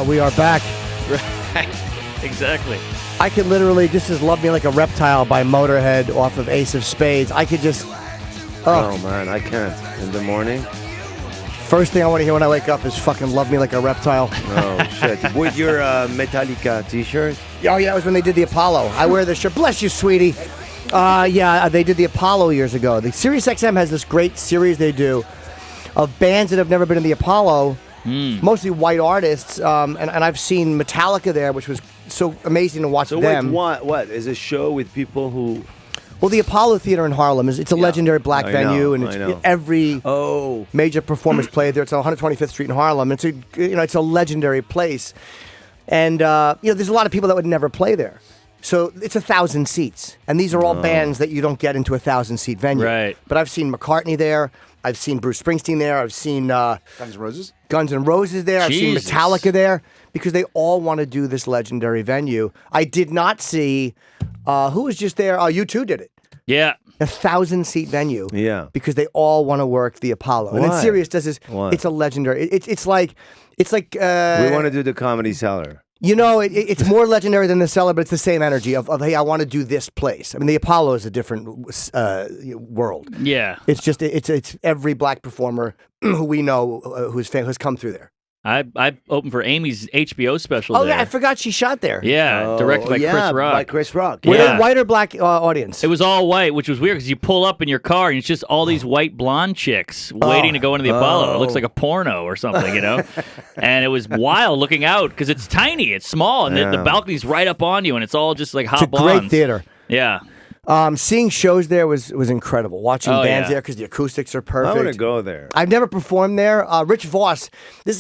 We are back. Right. Exactly. I could literally, this is Love Me Like a Reptile by Motorhead off of Ace of Spades. I could just... Oh, man, I can't. In the morning? First thing I want to hear when I wake up is fucking Love Me Like a Reptile. Oh, shit. With your Metallica t-shirt? Oh, yeah, it was when they did the Apollo. I wear this shirt. Bless you, sweetie. Yeah, they did the Apollo years ago. The Sirius XM has this great series they do of bands that have never been in the Apollo. Mostly white artists, and I've seen Metallica there, which was so amazing to watch them. Wait, what? Is a show with people who... Well, the Apollo Theater in Harlem, it's a legendary black venue, and it's every major performers play there. It's on 125th Street in Harlem. It's a legendary place. And, there's a lot of people that would never play there. So it's 1,000 seats. And these are all bands that you don't get into a 1,000-seat venue. Right. But I've seen McCartney there. I've seen Bruce Springsteen there. I've seen Guns N' Roses? Guns N' Roses there. Jesus. I've seen Metallica there because they all want to do this legendary venue. I did not see who was just there. U2 did it. Yeah. 1,000-seat venue. Yeah. Because they all want to work the Apollo. And then Why? Sirius does this. Why? It's a legendary. It's like. we want to do the Comedy Cellar. It's more legendary than the Cellar, but it's the same energy of hey, I want to do this place. I mean, the Apollo is a different world. Yeah. It's just it's every black performer who we know who's come through there. I opened for Amy's HBO special Oh there. yeah, I forgot she shot there. Yeah, directed by Chris Rock. by Chris Rock. Were Yeah. they white or black audience? It was all white, which was weird because you pull up in your car and it's just all these white blonde chicks waiting to go into the Apollo. It looks like a porno or something, And it was wild looking out because it's tiny, it's small, and the balcony's right up on you, and it's all just like hot It's a blondes. great theater. Yeah. Seeing shows there was incredible. Watching bands there because the acoustics are perfect. I want to go there. I've never performed there. Rich Voss.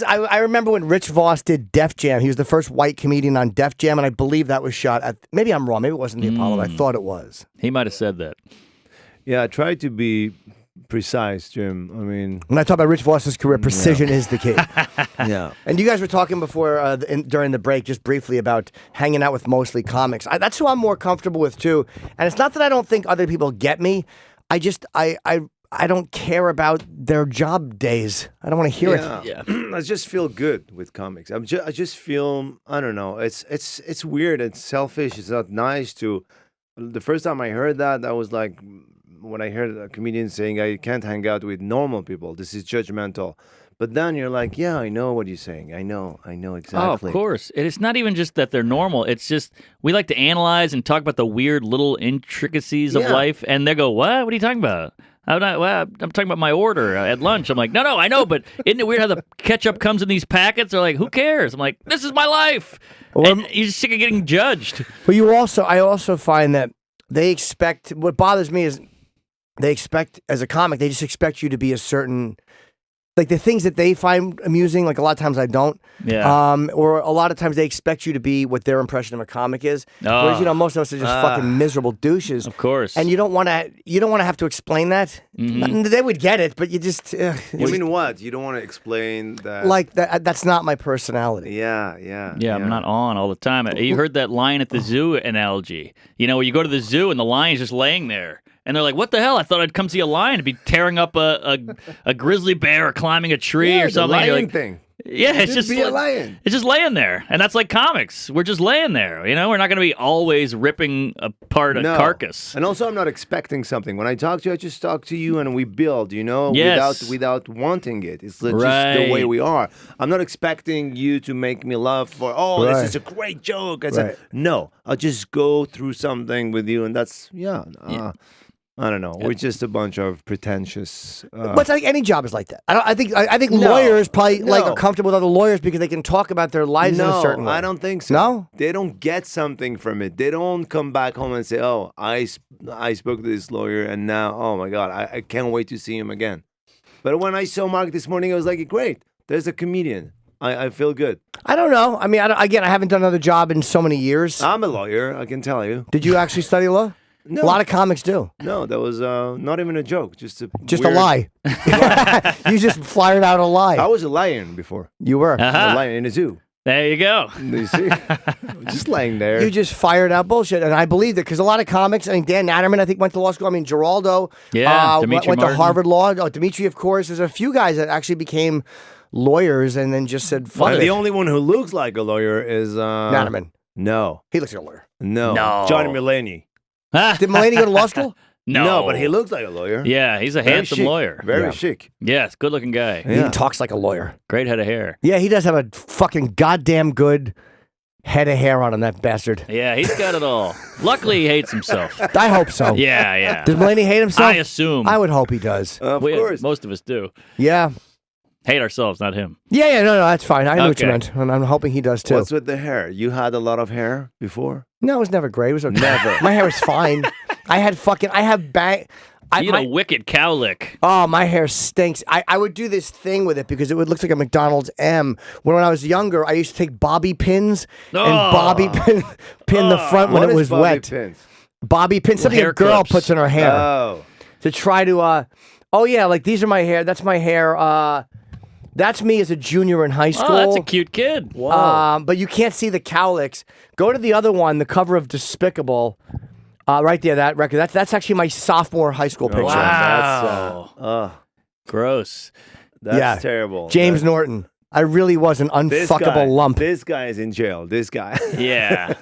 I remember when Rich Voss did Def Jam. He was the first white comedian on Def Jam, and I believe that was shot at. Maybe I'm wrong. Maybe it wasn't the Apollo. But I thought it was. He might have said that. Yeah, I try to be precise, Jim. I mean... When I talk about Rich Voss's career, precision is the key. Yeah. And you guys were talking before during the break, just briefly, about hanging out with mostly comics. That's who I'm more comfortable with, too. And it's not that I don't think other people get me. I just, I don't care about their job days. I don't want to hear it. Yeah. I just feel good with comics. I just feel, I don't know, it's weird, it's selfish, it's not nice to... The first time I heard that, I was like... When I heard a comedian saying, I can't hang out with normal people, this is judgmental. But then you're like, yeah, I know what you're saying. I know exactly. Oh, of course. It's not even just that they're normal. It's just we like to analyze and talk about the weird little intricacies of life. And they go, what? What are you talking about? I'm talking about my order at lunch. I'm like, no, I know, but isn't it weird how the ketchup comes in these packets? They're like, who cares? I'm like, this is my life. And you're just sick of getting judged. But I also find that they expect, what bothers me is, they expect, as a comic, they just expect you to be a certain, like the things that they find amusing, like a lot of times I don't. Yeah. Or a lot of times they expect you to be what their impression of a comic is. Whereas, most of us are just fucking miserable douches. Of course. And you don't want to have to explain that. They would get it, but you just... You mean what? You don't want to explain that? Like, that's not my personality. Yeah. Yeah, I'm not on all the time. You heard that lion at the zoo analogy. Where you go to the zoo and the lion's just laying there. And they're like, what the hell? I thought I'd come see a lion to be tearing up a grizzly bear or climbing a tree or something. The lion like, thing. Yeah, it's just be a lion. It's just laying there. And that's like comics. We're just laying there. We're not going to be always ripping apart a carcass. And also, I'm not expecting something. When I talk to you, I just talk to you and we build, Yes. without wanting it. It's just the way we are. I'm not expecting you to make me laugh for, this is a great joke. No, I'll just go through something with you and that's, I don't know. We're just a bunch of pretentious. But it's like any job is like that. I think lawyers probably are comfortable with other lawyers because they can talk about their lives in a certain way. I don't think so. No? They don't get something from it. They don't come back home and say, "Oh, I spoke to this lawyer, and now, oh my God, I can't wait to see him again." But when I saw Mark this morning, I was like, "Great, there's a comedian. I feel good." I don't know. I mean, I haven't done another job in so many years. I'm a lawyer. I can tell you. Did you actually study law? No. A lot of comics do. No, that was not even a joke. Just a lie. You just fired out a lie. I was a lion before. You were. Uh-huh. A lion in a zoo. There you go. You see? Just laying there. You just fired out bullshit, and I believed it because a lot of comics. Dan Natterman, went to law school. Geraldo, Yeah, went Dimitri to Martin. Harvard Law. Dimitri, of course. There's a few guys that actually became lawyers and then just said, fuck Well, it. the only one who looks like a lawyer is Natterman. No, He looks like a lawyer. no, No. Johnny Mulaney. Did Mulaney go to law school? No. but he looks like a lawyer. Yeah, he's a Very handsome chic. lawyer. Very Yeah. chic. Yes, good looking guy. He even talks like a lawyer. Great head of hair. Yeah, he does have a fucking goddamn good head of hair on him, that bastard. Yeah, he's got it all. Luckily, he hates himself. I hope so. Yeah. Does Mulaney hate himself? I assume. I would hope he does. Of course. Most of us do. Yeah. Hate ourselves, not him. Yeah, no, that's fine. I know what you Okay. meant. And I'm hoping he does too. What's with the hair? You had a lot of hair before? No, it was never gray. It was okay. Never. My hair was fine. I have bang. You had a wicked cowlick. Oh, my hair stinks. I would do this thing with it because it would look like a McDonald's M. When I was younger, I used to take bobby pins and bobby pin the front when What it is was bobby wet. pins? Bobby pins, something Hair a girl clips. puts in her hair Oh. to try to. Oh yeah, like these are my hair. That's my hair. That's me as a junior in high school. Oh, that's a cute kid. But you can't see the cowlicks. Go to the other one, the cover of Despicable. Right there, that record. That's actually my sophomore high school picture. Wow. Gross. That's terrible. James Norton. I really was an This guy- unfuckable lump. This guy is in jail. This guy. Yeah.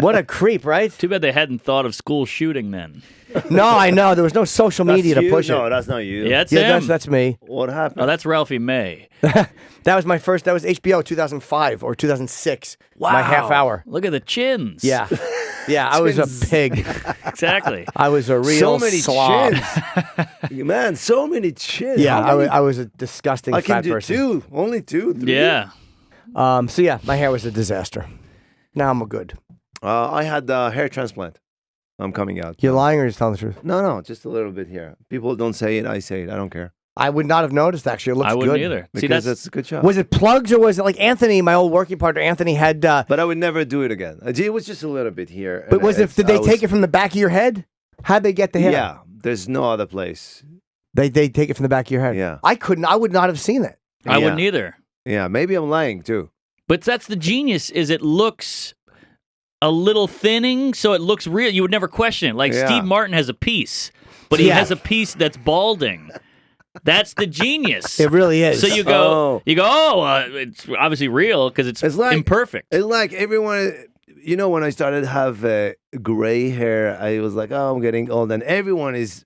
What a creep, right? Too bad they hadn't thought of school shooting then. No, I know. There was no social media That's to you? push No, it. that's not you. Yeah, that's Yeah, him. that's me. What happened? Oh, that's Ralphie May. That was my first. That was HBO 2005 or 2006. Wow. My half hour. Look at the chins. Yeah. Yeah, I was a pig. Exactly. I was a real so many slob. chins. Man, so many chins. Yeah, How many- I was a disgusting I fat can do person. 2. Only 2, 3. Yeah. So yeah, my hair was a disaster. Now I'm good. I had a hair transplant. I'm coming out. You're lying or you're just telling the truth? No, just a little bit here. People don't say it. I say it. I don't care. I would not have noticed, actually. It looks I wouldn't good. either. See, Because that's that's a good job. Was it plugs or was it like Anthony, my old working partner, Anthony had... But I would never do it again. It was just a little bit here. but was it? Did they take it from the back of your head? How'd they get the hair? Yeah, there's no other place. They take it from the back of your head? Yeah. I would not have seen it. I Yeah. wouldn't either. Yeah, maybe I'm lying too. But that's the genius. Is it looks a little thinning, so it looks real. You would never question it. Like Yeah. Steve Martin has a piece, but he Yeah. has a piece that's balding. That's the genius. It really is. So you go, it's obviously real because it's It's like- imperfect. It's like everyone, when I started to have gray hair, I was like, oh, I'm getting old, and everyone is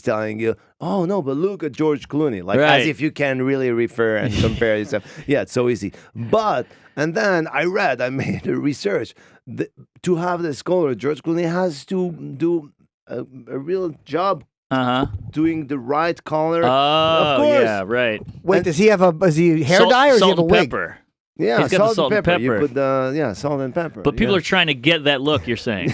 telling you, oh no, but look at George Clooney, like Right. as if you can really refer and compare yourself. Yeah, it's so easy. And then I made a research. To have the scholar, George Clooney has to do a real job doing the right color. Oh, of course. yeah, right. Wait, does he have a hair dye or does he salt have a and wig? pepper. Yeah, He's got the salt and You pepper. put salt and pepper. But people yeah. are trying to get that look, you're saying.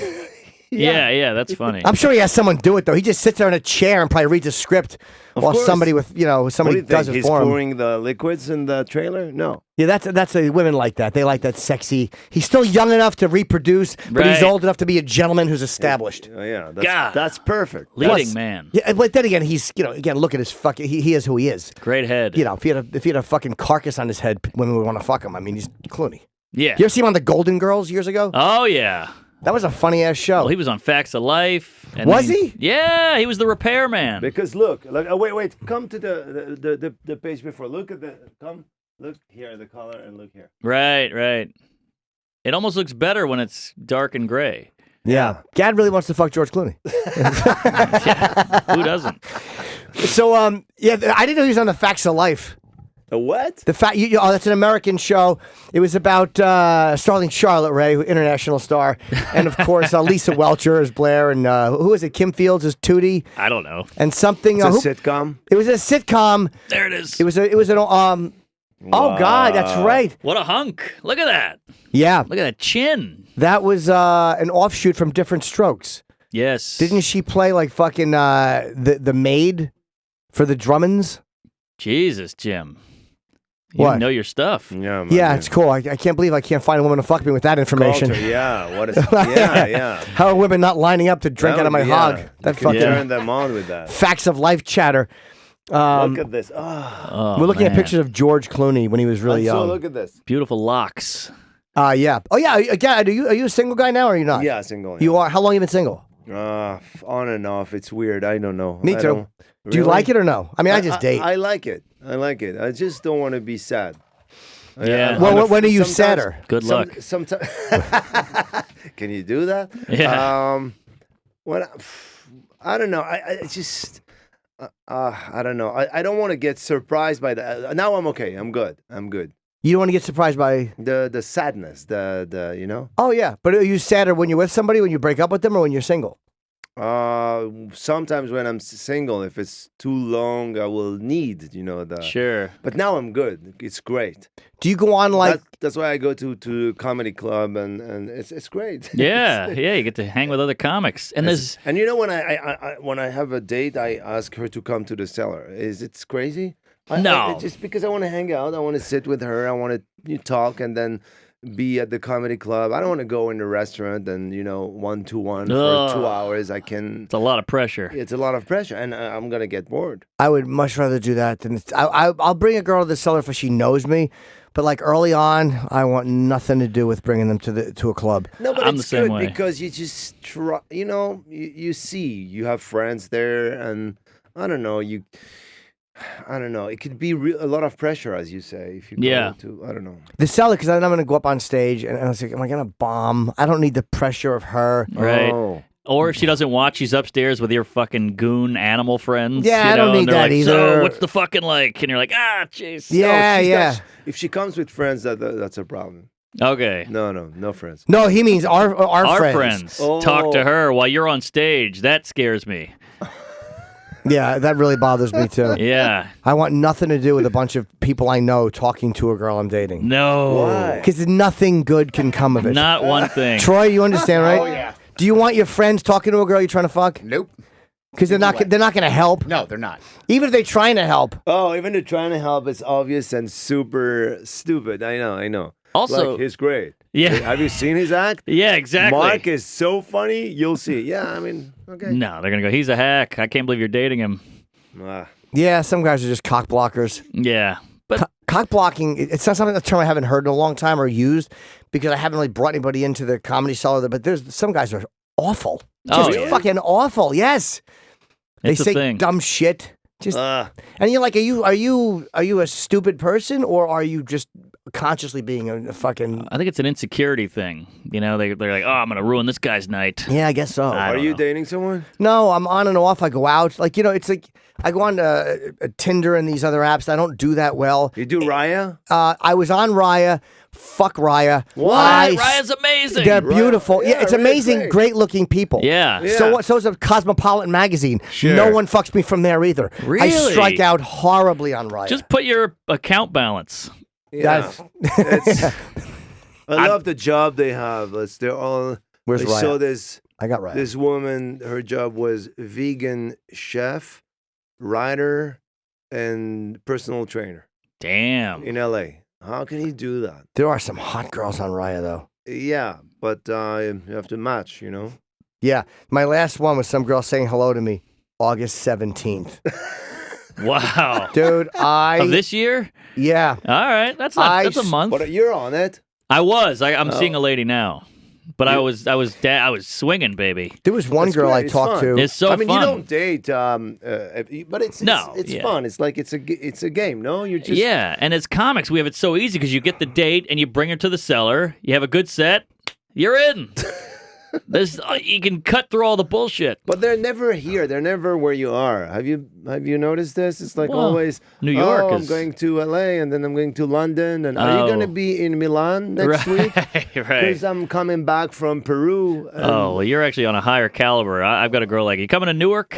Yeah, that's funny. I'm sure he has someone do it though. He just sits there in a chair and probably reads a script while course. somebody What do somebody you does think? it He's for him. pouring the liquids in the trailer? No. Yeah, that's women like that. They like that sexy. He's still young enough to reproduce, but he's Right. old enough to be a gentleman who's established. Oh, yeah, God. that's perfect. Leading man. Yeah, but then again, he's again look at his fucking. He is who he is. Great head. If he had a fucking carcass on his head, women would want to fuck him. I mean, he's Clooney. Yeah. You ever see him on the Golden Girls years ago? Oh, yeah. That was a funny ass show. Well, he was on Facts of Life. And Was then- he? Yeah, he was the repairman. Because look, wait, come to the page before. Look here, the color, and look here. Right. It almost looks better when it's dark and gray. Yeah. Gad really wants to fuck George Clooney. Who doesn't? So, I didn't know he was on the Facts of Life. The what? The fact, that's an American show. It was about starring Charlotte Rae, international star, and of course Lisa Welcher as Blair, and who is it? Kim Fields as Tootie, I don't know. and something. It's a sitcom. It was a sitcom. There it is. It was an Oh God, that's right. What a hunk. Look at that. Yeah, Look at that chin. that was an offshoot from Different Strokes. Yes. Didn't she play like fucking the maid for the Drummonds? Jesus, Jim. You What? know your stuff. Yeah, man, Yeah, it's cool. I can't believe I can't find a woman to fuck me with that information. Culture, yeah, what is? Yeah. How are women not lining up to drink out of my hog? That fucking turn them on with that. Facts of Life chatter. Look at this. Oh, We're looking at man. pictures of George Clooney when he was really So young. look at this. Beautiful locks. Yeah. Oh yeah. Again, are you a single guy now or are you not? Yeah, single. You are. How long have you been single? On and off. It's weird. I don't know. Me too. Do you like it or no? I mean, I just date. I like it. I like it. I just don't want to be sad. Yeah. Well, when are you sadder? Good luck. Sometimes. Can you do that? Yeah. I don't know. I just. I don't know. I don't want to get surprised by that. Now I'm okay. I'm good. You don't want to get surprised by the sadness. The you know. Oh yeah, but are you sadder when you're with somebody, when you break up with them, or when you're single? Sometimes when I'm single, if it's too long, I will need, the. Sure. But now I'm good. It's great. Do you go on like? That's why I go to comedy club and it's great. Yeah, you get to hang with other comics, and there's and when I have a date, I ask her to come to the cellar. It's crazy? No, just because I want to hang out, I want to sit with her, I want to talk, and then be at the comedy club. I don't want to go in the restaurant and 1-to-1 for 2 hours. It's a lot of pressure. It's a lot of pressure, and I'm gonna get bored. I would much rather do that than I'll bring a girl to the cellar if she knows me. But like early on, I want nothing to do with bringing them to a club. No, but I'm it's the same good way. because you just try. You see, you have friends there, and I don't know. It could be a lot of pressure, as you say, if you go to, I don't know. The cellar, because then I'm going to go up on stage, and I was like, am I going to bomb? I don't need the pressure of her. Right. Oh. Or if she doesn't watch, she's upstairs with your fucking goon animal friends. Yeah, I don't need and they're that like, either. So what's the fucking like? And you're like, jeez. Yeah. If she comes with friends, that's a problem. Okay. No friends. No, he means our friends. Oh. Talk to her while you're on stage. That scares me. Yeah, that really bothers me too. Yeah. I want nothing to do with a bunch of people I know talking to a girl I'm dating. No. Why? Because nothing good can come of it. Not one thing. Troy, you understand, right? Oh, yeah. Do you want your friends talking to a girl you're trying to fuck? Nope. Because they're not going to help. No, they're not. Even if they're trying to help. Oh, even they're trying to help, it's obvious and super stupid. I know. Also, like, he's great. Yeah. Have you seen his act? Yeah, exactly. Mark is so funny. You'll see. Yeah, I mean, okay. No, they're going to go, he's a hack. I can't believe you're dating him. Yeah, some guys are just cock blockers. Yeah. But cock blocking, it's not something that's a term I haven't heard in a long time or used because I haven't really brought anybody into the comedy cellar. But there's some guys are awful. Just fucking awful. Yes. It's they a say thing. dumb shit. Just and you're like, are you a stupid person or are you just consciously being a fucking? I think it's an insecurity thing. They're like, oh, I'm gonna ruin this guy's night. Yeah, I guess so. Are you dating someone? No, I'm on and off. I go out. Like, it's like I go on Tinder and these other apps. I don't do that well. You do Raya? I was on Raya. Fuck Raya. What? Raya's amazing. They're beautiful. Yeah, it's really amazing. Great looking people. Yeah. So what? So is a Cosmopolitan magazine. Sure. No one fucks me from there either. Really? I strike out horribly on Raya. Just put your account balance. Yeah. I love the job they have. They're all. Where's I Raya? saw this. I got Raya. This woman, her job was vegan chef, writer, and personal trainer Damn. in LA. How can he do that? There are some hot girls on Raya though. Yeah, but you have to match, Yeah, my last one was some girl saying hello to me August 17th. Wow. Dude, Of this year? Yeah. All right. That's a month. But you're on it. I was. I'm seeing a lady now. But I was swinging, baby. There was one That's girl great. I It's talked fun. to. It's so I mean, fun. you don't date, but it's yeah. fun. It's like it's a game. No, you're just Yeah, and as comics, we have it so easy because you get the date and you bring her to the cellar. You have a good set. You're in. You can cut through all the bullshit. But they're never here. They're never where you are. Have you noticed this? It's like always New York Oh, I'm is- going to LA and then I'm going to London. And are you going to be in Milan next week? Right. Because I'm coming back from Peru. And Oh, well, you're actually on a higher caliber. I've got a girl like you coming to Newark,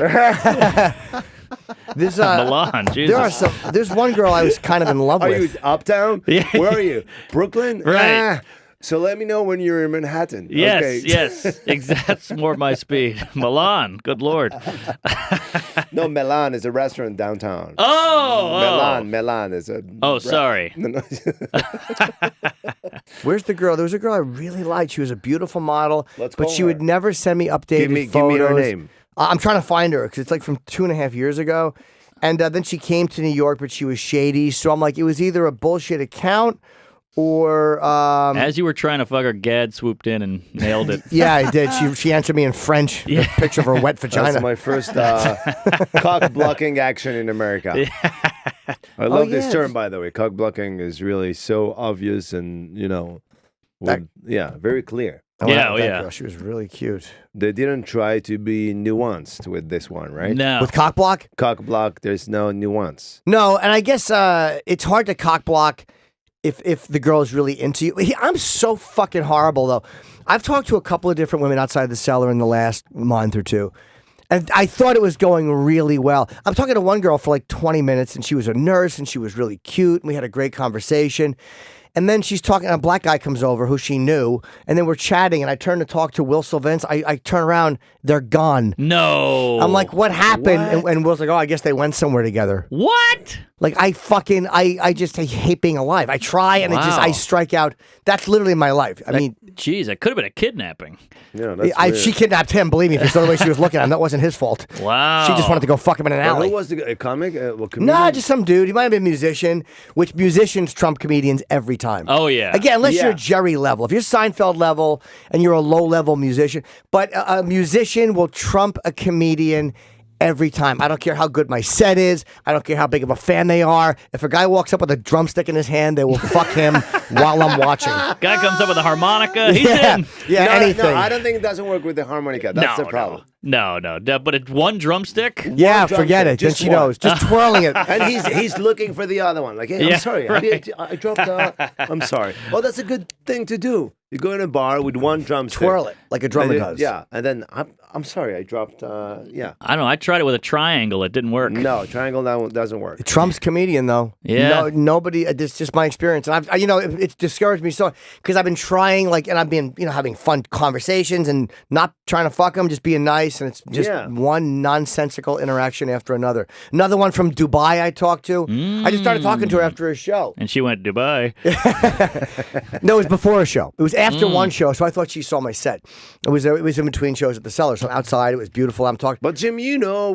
There's Milan. Jesus. There's one girl I was kind of in love Are with. you uptown? Yeah. Where are you? Brooklyn? Right. So let me know when you're in Manhattan. Yes, Okay. yes, that's more my speed. Milan, good lord. No, Milan is a restaurant downtown. Milan is a. Oh, sorry. Where's the girl? There was a girl I really liked. She was a beautiful model, Let's but call she her. would never send me updated Give me photos. her name. I'm trying to find her because it's like from 2.5 years ago. And then she came to New York, but she was shady. So I'm like, it was either a bullshit account or As you were trying to fuck her, Gad swooped in and nailed it. yeah, I did. She answered me in French. A picture of her wet vagina. That's my first cock blocking action in America. I love this term, by the way. Cock blocking is really so obvious and very clear. Girl, she was really cute. They didn't try to be nuanced with this one, right? No. With cock block? Cock block, there's no nuance. No, and I guess it's hard to cock block if the girl is really into you. I'm so fucking horrible, though. I've talked to a couple of different women outside the cellar in the last month or two, and I thought it was going really well. I'm talking to one girl for like 20 minutes, and she was a nurse, and she was really cute, and we had a great conversation. And then she's talking, a black guy comes over who she knew, and then we're chatting, and I turn to talk to Will Sylvans. I turn around, they're gone. No. I'm like, what happened? And Will's like, oh, I guess they went somewhere together. What? Like, I just hate being alive. I try, and I strike out. That's literally my life. I mean, jeez, it could have been a kidnapping. Yeah, that's she kidnapped him, believe me. If it's the way she was looking at him, that wasn't his fault. Wow. She just wanted to go fuck him in an alley. Who was a comic? Nah, just some dude. He might have been a musician, which musicians trump comedians every time. Oh, yeah. Again, unless you're Jerry level. If you're Seinfeld level and you're a low-level musician. But a musician will trump a comedian every time. I don't care how good my set is. I don't care how big of a fan they are. If a guy walks up with a drumstick in his hand, they will fuck him while I'm watching. Guy comes up with a harmonica, he's in. Yeah, anything. No, I don't think it doesn't work with the harmonica. That's the problem. No. But it's one drumstick? Yeah, forget it. Then she knows. Just twirling it. And he's looking for the other one. Like, hey, I'm sorry. Right. I dropped I'm sorry. Oh, that's a good thing to do. You go in a bar with one drumstick. Twirl it like a drummer does. Yeah, and then I'm sorry, I dropped. I don't know. I tried it with a triangle. It didn't work. No, triangle doesn't work. Trump's comedian though. Yeah. No, nobody. It's just my experience, and it's discouraged me so because I've been trying and I've been having fun conversations and not trying to fuck them, just being nice, and it's just one nonsensical interaction after another. Another one from Dubai I talked to. I just started talking to her after a show, and she went Dubai. No, it was before a show. It was after one show, so I thought she saw my set. It was in between shows at the cellar, so outside it was beautiful. I'm talking. But Jim,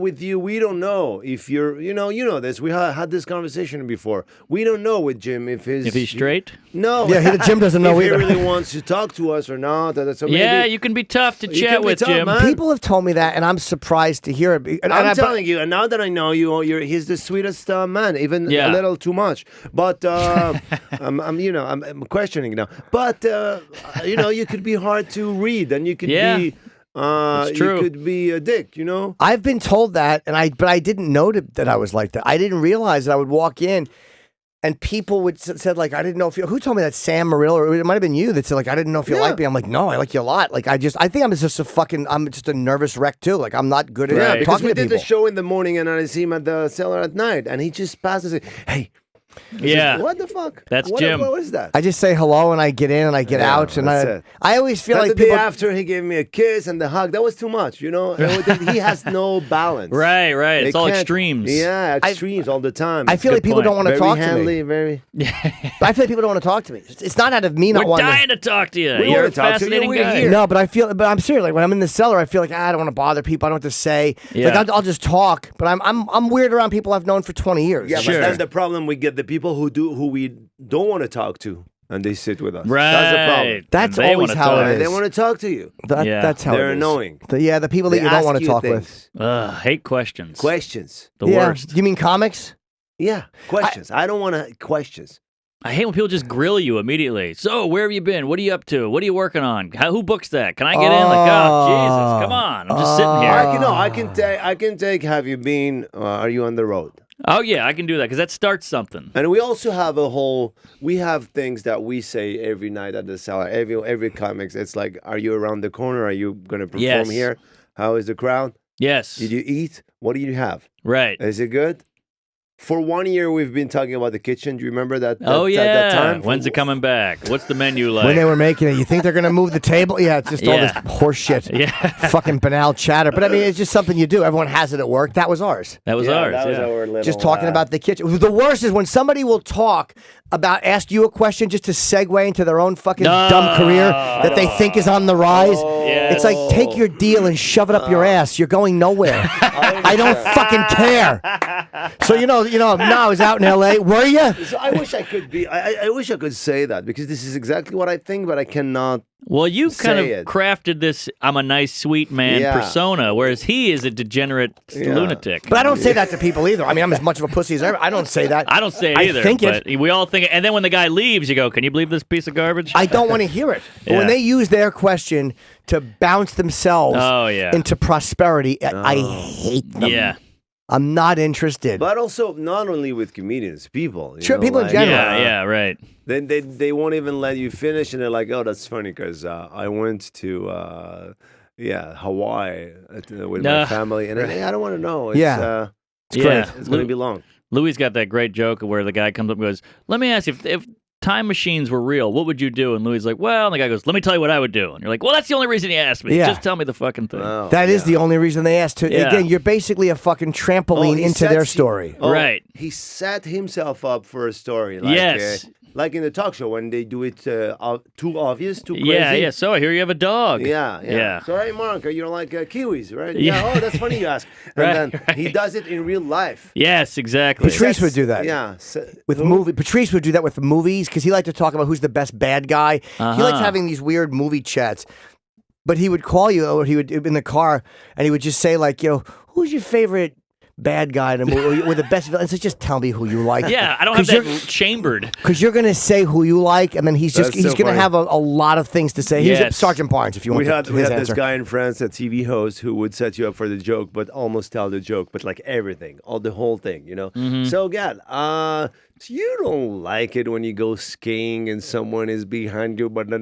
with you, we don't know if you're, you know this. We had this conversation before. We don't know with Jim if he's straight. No. Yeah, Jim doesn't know if either. He really wants to talk to us or not. So yeah, you can be tough to chat with, Jim. Man. People have told me that, and I'm surprised to hear it. And I'm telling you, and now that I know he's the sweetest man, even a little too much. But I'm questioning now. But you could be hard to read, and you could be. It's true. You could be a dick, I've been told that, but I didn't know that I was like that. I didn't realize that I would walk in, and people would said like, I didn't know if who told me that, Sam Morrill, or it might have been you that said like, I didn't know if you like me. I'm like, no, I like you a lot. Like I think I'm just I'm just a nervous wreck too. Like I'm not good at talking to people. Because we did the show in the morning, and I see him at the cellar at night, and he just passes it. Hey. Yeah. What the fuck? That's Jim. What is that? I just say hello and I get in and I get out and I always feel like the day after he gave me a kiss and the hug, that was too much, He has no balance. Right. It's all extremes. Yeah, extremes all the time. I feel like people don't want to talk to me. I feel like people don't want to talk to me. It's not out of me not wanting. We're dying to talk to you. We You're a want to talk to you. fascinating guy. Here. No, but I'm serious. Like when I'm in the cellar, I feel like I don't want to bother people. I don't know what to say. Yeah. Like I'll just talk. But I'm weird around people I've known for 20 years. Yeah, Sure. but that's the problem. We get the people who we don't want to talk to, and they sit with us. Right. That's the problem. That's And they always wanna how talk. it is. They want to talk to you. That's how They're it is. annoying. The people that They you don't ask want to you talk things. with. Hate questions. Questions. The worst. You mean comics? Yeah, questions. I don't want to questions. I hate when people just grill you immediately. So, where have you been? What are you up to? What are you working on? Who books that? Can I get in? Like, oh, Jesus, come on. I'm just sitting here. I can take. Have you been? Are you on the road? Oh, yeah, I can do that because that starts something. And we also have we have things that we say every night at the cellar. Every comics. It's like, are you around the corner? Are you going to perform here? How is the crowd? Yes. Did you eat? What did you have? Right. Is it good? For 1 year, we've been talking about the kitchen. Do you remember that? That time? When's it coming back? What's the menu like? When they were making it, you think they're going to move the table? Yeah, it's just all this horse shit. Yeah. Fucking banal chatter. But I mean, it's just something you do. Everyone has it at work. That was ours. That was ours. That was our little, just talking about the kitchen. The worst is when somebody will ask you a question just to segue into their own fucking dumb career that they think is on the rise. Yes. It's like, take your deal and shove it up your ass. You're going nowhere. I don't fucking care. So now I was out in L.A. Were you? So I wish I could be. I wish I could say that because this is exactly what I think, but I cannot. Well, you kind of it. crafted this "I'm a nice, sweet man" persona, whereas he is a degenerate lunatic. But I don't say that to people either. I mean, I'm as much of a pussy as ever. I don't say that. I don't say it either. I think but we all think it. And then when the guy leaves, you go, "Can you believe this piece of garbage?" I don't want to hear it. But when they use their question to bounce themselves into prosperity, I hate them. Yeah. I'm not interested. But also, not only with comedians, people. Sure, people in general. Yeah, right. They won't even let you finish, and they're like, "Oh, that's funny because I went to Hawaii with my family, and I don't want to know. It's great. It's going to be long." Louis got that great joke where the guy comes up and goes, "Let me ask you if time machines were real, what would you do?" And Louis is like, "Well," and the guy goes, "Let me tell you what I would do." And you're like, "Well, that's the only reason he asked me. Just tell me the fucking thing." Oh, that is the only reason they asked. Again, you're basically a fucking trampoline into their story. Right. He set himself up for a story. Yes. Like in the talk show when they do it too obvious, too crazy. Yeah. So I hear you have a dog. Yeah. So, hey, Mark, you don't like kiwis, right? Yeah. Oh, that's funny you ask. And then he does it in real life. Yes, exactly. Patrice would do that. Yeah. Patrice would do that with the movies because he liked to talk about who's the best bad guy. He likes having these weird movie chats. But he would call you, or he would in the car, and he would just say like, who's your favorite bad guy in a movie with the best villain? So just tell me who you like. Yeah, I don't have that chambered. Because you're going to say who you like, and then he's going to have a lot of things to say. He's Sergeant Barnes, if you want we had answer. this guy in France, a TV host, who would set you up for the joke, but almost tell the joke, but like everything, the whole thing, Mm-hmm. So, Gad, you don't like it when you go skiing and someone is behind you, but the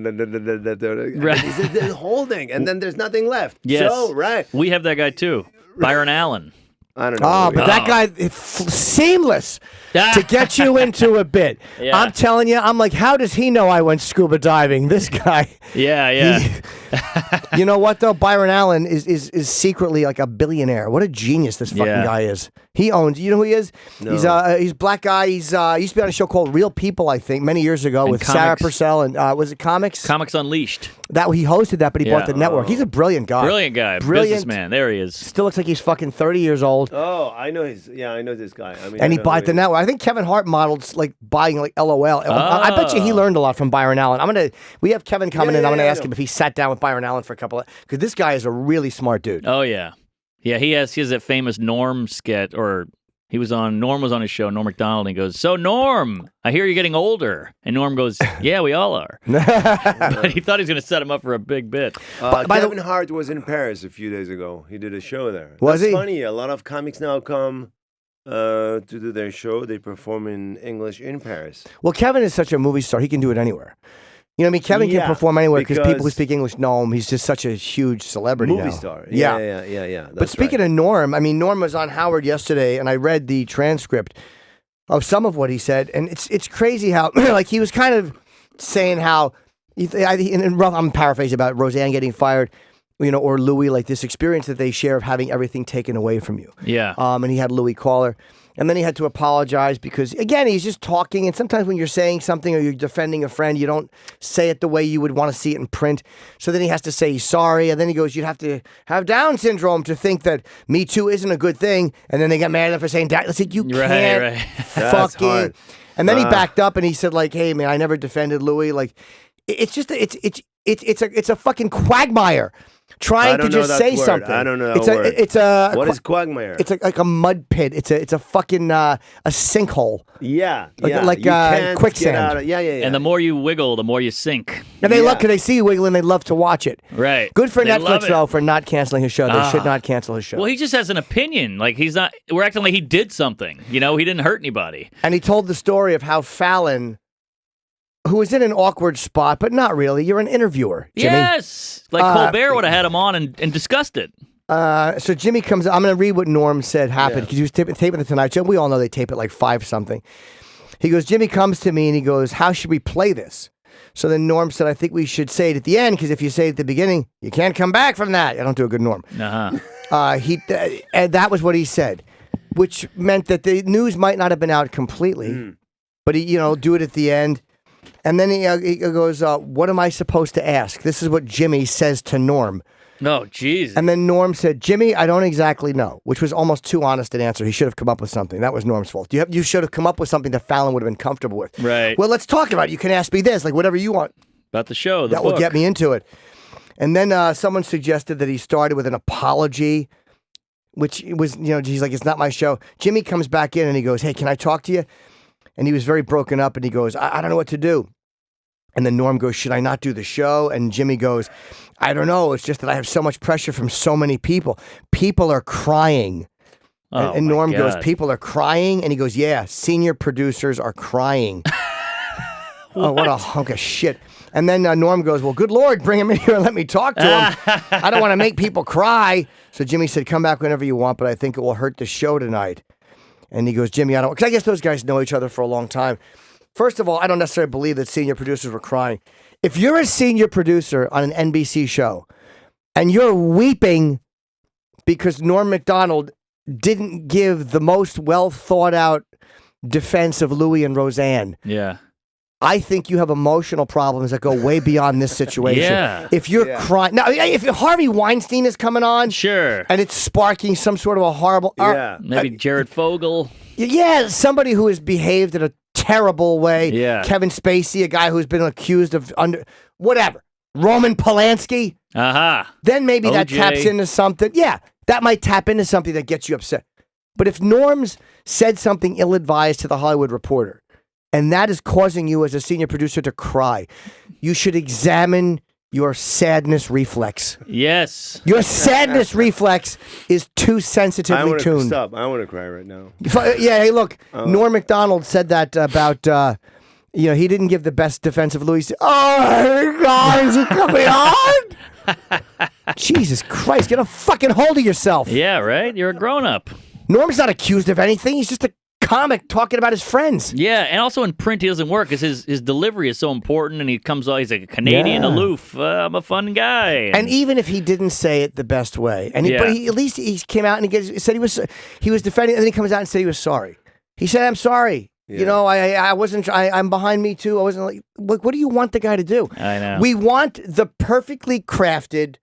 whole thing, and then there's nothing left. Yes. So, right. We have that guy too, Byron Allen. I don't know. Oh, but that guy, seamless to get you into a bit. Yeah. I'm telling you, I'm like, how does he know I went scuba diving? This guy. Yeah. You know what, though? Byron Allen is secretly like a billionaire. What a genius this fucking guy is. He owns, you know who he is? No. He's a black guy. He's used to be on a show called Real People, I think, many years ago with Sarah Purcell. And was it Comics? Comics Unleashed. He hosted that, but he bought the network. He's a brilliant guy. Brilliant guy. Businessman. There he is. Still looks like he's fucking 30 years old. Oh, I know I know this guy. And he bought the network. I think Kevin Hart modeled like buying like LOL. I bet you he learned a lot from Byron Allen. We have Kevin coming in. I'm gonna ask him if he sat down with Byron Allen for a couple of, because this guy is a really smart dude. Oh yeah. Yeah, he has that famous Norm sketch, or Norm was on his show, Norm Macdonald, and he goes, "So Norm, I hear you're getting older." And Norm goes, "Yeah, we all are." But he thought he was going to set him up for a big bit. Kevin Hart was in Paris a few days ago. He did a show there. Was he? Funny. A lot of comics now come to do their show. They perform in English in Paris. Well, Kevin is such a movie star. He can do it anywhere. You know what I mean? Kevin can perform anywhere because people who speak English know him. He's just such a huge celebrity movie now. Star. Yeah. But speaking of Norm, Norm was on Howard yesterday, and I read the transcript of some of what he said, and it's crazy how like he was kind of saying how I'm paraphrasing about Roseanne getting fired, or Louis, like this experience that they share of having everything taken away from you. Yeah. And he had Louis call her. And then he had to apologize because, again, he's just talking. And sometimes when you're saying something or you're defending a friend, you don't say it the way you would want to see it in print. So then he has to say he's sorry. And then he goes, you'd have to have Down syndrome to think that Me Too isn't a good thing. And then they get mad at him for saying that. It's like, you can't fucking. And then he backed up and he said, like, hey, man, I never defended Louis. Like, it's just, it's a fucking quagmire. Trying to just say word. something. I don't know that word. What is quagmire? It's like a mud pit. It's a fucking a sinkhole. Yeah, like quicksand. Yeah. And the more you wiggle, the more you sink. And they love, because they see you wiggling, they love to watch it. Right. Good for Netflix though for not canceling his show. They should not cancel his show. Well, he just has an opinion. Like we're acting like he did something. He didn't hurt anybody. And he told the story of how Fallon, who was in an awkward spot, but not really. You're an interviewer, Jimmy. Yes. Like Colbert would have had him on and discussed it. So Jimmy comes, I'm going to read what Norm said happened, because he was taping the Tonight Show. We all know they tape it like 5-something. He goes, Jimmy comes to me and he goes, how should we play this? So then Norm said, I think we should say it at the end, because if you say it at the beginning, you can't come back from that. I don't do a good Norm. And that was what he said, which meant that the news might not have been out completely, but he, do it at the end. And then he goes, what am I supposed to ask? This is what Jimmy says to Norm. No, jeez. And then Norm said, Jimmy, I don't exactly know, which was almost too honest an answer. He should have come up with something. That was Norm's fault. You should have come up with something that Fallon would have been comfortable with. Right. Well, let's talk about it. You can ask me this, like whatever you want. About the show, that book. Will get me into it. And then someone suggested that he started with an apology, which was, he's like, it's not my show. Jimmy comes back in and he goes, hey, can I talk to you? And he was very broken up and he goes, I don't know what to do. And then Norm goes, should I not do the show? And Jimmy goes, I don't know. It's just that I have so much pressure from so many people. People are crying. And Norm goes, people are crying? And he goes, yeah, senior producers are crying. Oh, what a hunk of shit. And then Norm goes, well, good Lord, bring him in here and let me talk to him. I don't want to make people cry. So Jimmy said, come back whenever you want, but I think it will hurt the show tonight. And he goes, Jimmy, I don't, because I guess those guys know each other for a long time. First of all, I don't necessarily believe that senior producers were crying. If you're a senior producer on an NBC show and you're weeping because Norm Macdonald didn't give the most well thought out defense of Louis and Roseanne. Yeah. I think you have emotional problems that go way beyond this situation. Yeah. If you're crying. Now, if Harvey Weinstein is coming on. Sure. And it's sparking some sort of a horrible. Maybe Jared Fogle. Yeah. Somebody who has behaved in a terrible way. Yeah. Kevin Spacey, a guy who's been accused of whatever. Roman Polanski. Then maybe OJ. that taps into something. Yeah. That might tap into something that gets you upset. But if Norm's said something ill-advised to the Hollywood Reporter, and that is causing you as a senior producer to cry, you should examine your sadness reflex. Yes. Your sadness reflex is too sensitively tuned. Stop. I want to cry right now. Yeah, hey, look, Norm Macdonald said that about, he didn't give the best defense of Louis. Oh, God, is it coming on? Jesus Christ, get a fucking hold of yourself. Yeah, right? You're a grown-up. Norm's not accused of anything. He's just a comic talking about his friends. Yeah, and also in print he doesn't work because his delivery is so important, and he comes out, he's like a Canadian aloof. I'm a fun guy. And even if he didn't say it the best way, but at least he came out and he said he was defending, and then he comes out and said he was sorry. He said, I'm sorry. Yeah. I wasn't, I'm behind Me Too. I wasn't like, what do you want the guy to do? I know. We want the perfectly crafted,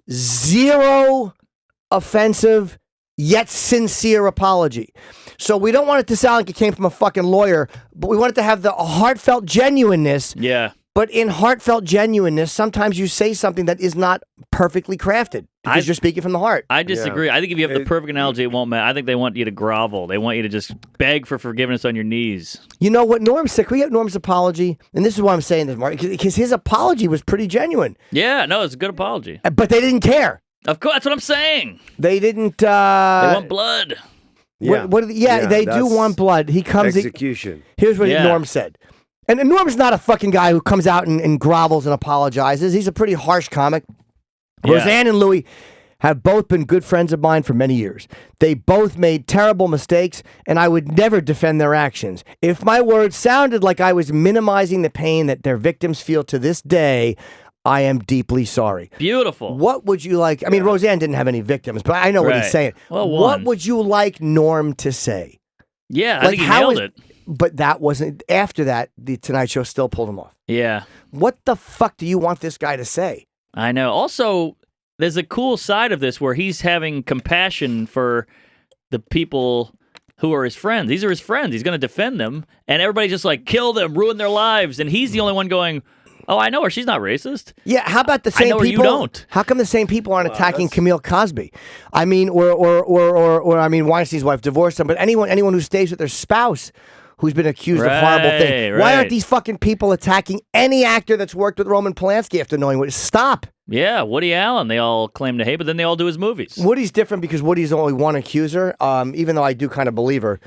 zero offensive, yet sincere apology. So we don't want it to sound like it came from a fucking lawyer, but we want it to have the heartfelt genuineness. Yeah. But in heartfelt genuineness, sometimes you say something that is not perfectly crafted because you're speaking from the heart. I disagree. Yeah. I think if you have the perfect analogy, it won't matter. I think they want you to grovel. They want you to just beg for forgiveness on your knees. You know what Norm said? Can we get Norm's apology? And this is why I'm saying this, Mark, because his apology was pretty genuine. Yeah, no, it's a good apology. But they didn't care. Of course, that's what I'm saying. They didn't. They want blood. Yeah, they do want blood. He comes. Execution. Here's what Norm said. And Norm's not a fucking guy who comes out and grovels and apologizes. He's a pretty harsh comic. Yeah. Roseanne and Louis have both been good friends of mine for many years. They both made terrible mistakes, and I would never defend their actions. If my words sounded like I was minimizing the pain that their victims feel to this day, I am deeply sorry. Beautiful. What would you like? I mean, Roseanne didn't have any victims, but I know what he's saying. Well, what would you like Norm to say? Yeah, I think he nailed it. But that wasn't, after that, the Tonight Show still pulled him off. Yeah. What the fuck do you want this guy to say? I know. Also, there's a cool side of this where he's having compassion for the people who are his friends. These are his friends. He's going to defend them. And everybody just like, kill them, ruin their lives. And he's the only one going, oh, I know her. She's not racist. Yeah, how about the same I know people? Her, you don't. How come the same people aren't attacking Camille Cosby? I mean, or I mean, Weinstein's wife divorced him, but anyone who stays with their spouse who's been accused of horrible things. Why aren't these fucking people attacking any actor that's worked with Roman Polanski after knowing what? Stop. Yeah, Woody Allen, they all claim to hate, but then they all do his movies. Woody's different because Woody's only one accuser, even though I do kind of believe her.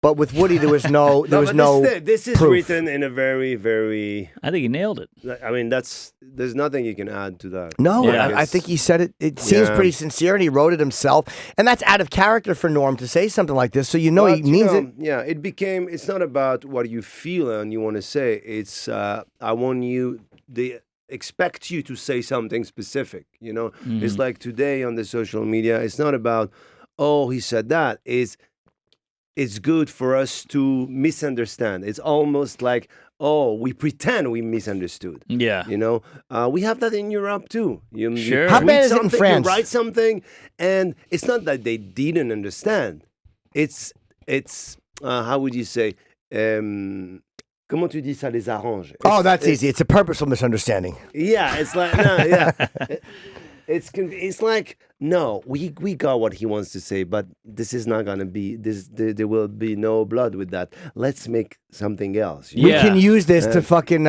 But with Woody, there was no This is proof. written in a very, very... I think he nailed it. I mean, there's nothing you can add to that. No, I think he said it. It seems pretty sincere, and he wrote it himself. And that's out of character for Norm to say something like this. So he means it. Yeah, it's not about what you feel and you want to say. It's, they expect you to say something specific, you know? Mm-hmm. It's like today on the social media, it's not about, oh, he said that. It's good for us to misunderstand. It's almost like, we pretend we misunderstood. Yeah. You know, we have that in Europe too. You Sure. How tweet bad is it in something, France? You write something, and it's not that they didn't understand. It's how would you say? Comment tu dis ça les arrange? Oh, that's easy. It's a purposeful misunderstanding. Yeah, it's like no, yeah. It's like no, we got what he wants to say, but this is not gonna be this. There will be no blood with that. Let's make something else. We can use this to fucking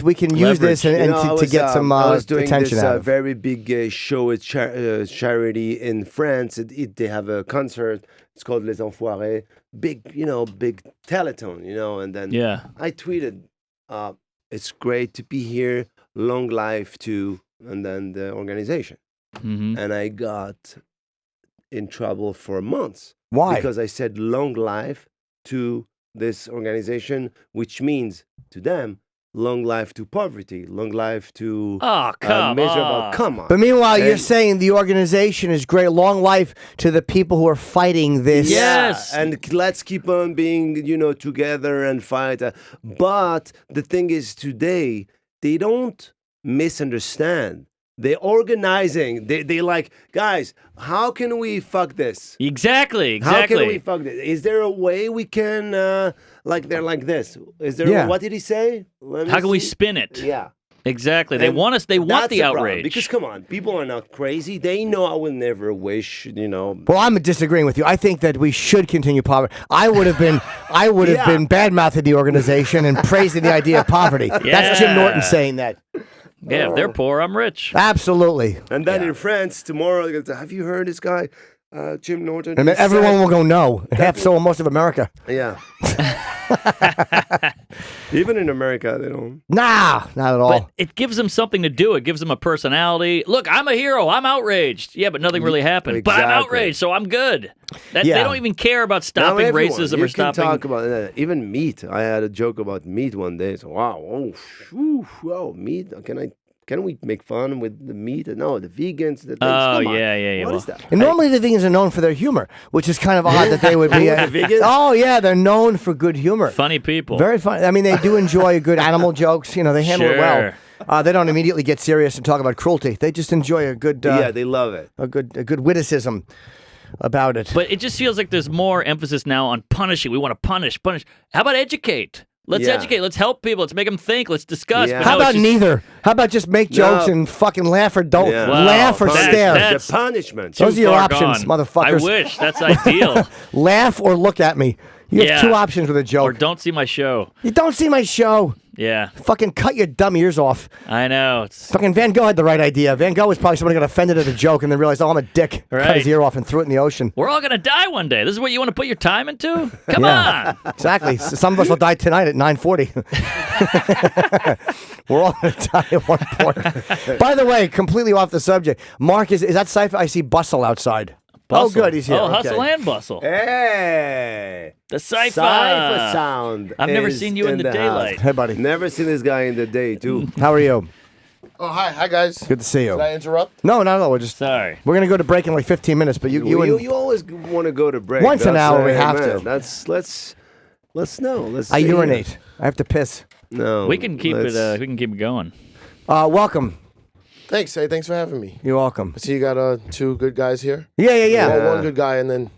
we can use this and to get some I was doing attention this out of. very big show at charity in France. They have a concert. It's called Les Enfoirés. Big telethon, and then I tweeted, it's great to be here. Long life to, and then the organization. Mm-hmm. And I got in trouble for months. Why? Because I said long life to this organization, which means to them, long life to poverty, long life to miserable. on. Come on. But meanwhile, you're saying the organization is great. Long life to the people who are fighting this. Yes. And let's keep on being, together and fight. But the thing is, today, they don't misunderstand. They're organizing. They like, guys, how can we fuck this? Exactly. How can we fuck this? Is there a way we can, they're like this? Is there, what did he say? How can we spin it? Yeah. Exactly. They want us. They want That's the problem, outrage. because come on, people are not crazy. They know I will never wish, Well, I'm disagreeing with you. I think that we should continue poverty. I would have been bad-mouthing the organization and praising the idea of poverty. That's Jim Norton saying that. Yeah, if they're poor, I'm rich. Absolutely. And then in France tomorrow, they're gonna say, have you heard this guy, Jim Norton? And then everyone will go no. Most of America. Yeah. Even in America, they don't. Nah, not at all. But it gives them something to do. It gives them a personality. Look, I'm a hero. I'm outraged. Yeah, but nothing really happened. But I'm outraged, so I'm good. They don't even care about stopping racism or stopping. You can talk about even meat. I had a joke about meat one day. So wow, meat. Can we make fun with the meat? No, the vegans. The things. Come on. Yeah. What is that? And normally the vegans are known for their humor, which is kind of odd that they would be. The vegans? Oh yeah, they're known for good humor. Funny people. Very funny. I mean, they do enjoy good animal jokes. They handle it well. They don't immediately get serious and talk about cruelty. They just enjoy a good. They love it. A good witticism about it. But it just feels like there's more emphasis now on punishing. We want to punish. How about educate? Let's educate. Let's help people. Let's make them think. Let's discuss. Yeah. But How about neither? How about just make jokes and fucking laugh or don't laugh or stare? The punishment. Those are your options, motherfuckers. I wish. That's ideal. Laugh or look at me. You have two options with a joke. Or don't see my show. You don't see my show. Yeah. Fucking cut your dumb ears off. I know. Fucking Van Gogh had the right idea. Van Gogh was probably somebody got offended at a joke and then realized, I'm a dick. Right. Cut his ear off and threw it in the ocean. We're all going to die one day. This is what you want to put your time into? Come on. Exactly. Some of us will die tonight at 9:40. We're all going to die at one point. By the way, completely off the subject. Mark, is that Cipha? I see Bustle outside. Bustle. Oh, good. He's here. Oh, Okay. hustle and bustle. Hey. The Cipha. Cipha sound. I've never is seen you in the daylight. Hey, buddy. Never seen this guy in the day, too. How are you? Oh, hi guys. Good to see you. Did I interrupt? No, not at all. We're just Sorry. We're gonna go to break in like 15 minutes, but You always want to go to break. Once an hour we have man, to. Let's know. Let's. I see. urinate. I have to piss. No. We can keep it. We can keep it going. Welcome. Thanks. Hey, thanks for having me. You're welcome. I see you got two good guys here. Yeah. Well, one good guy and then.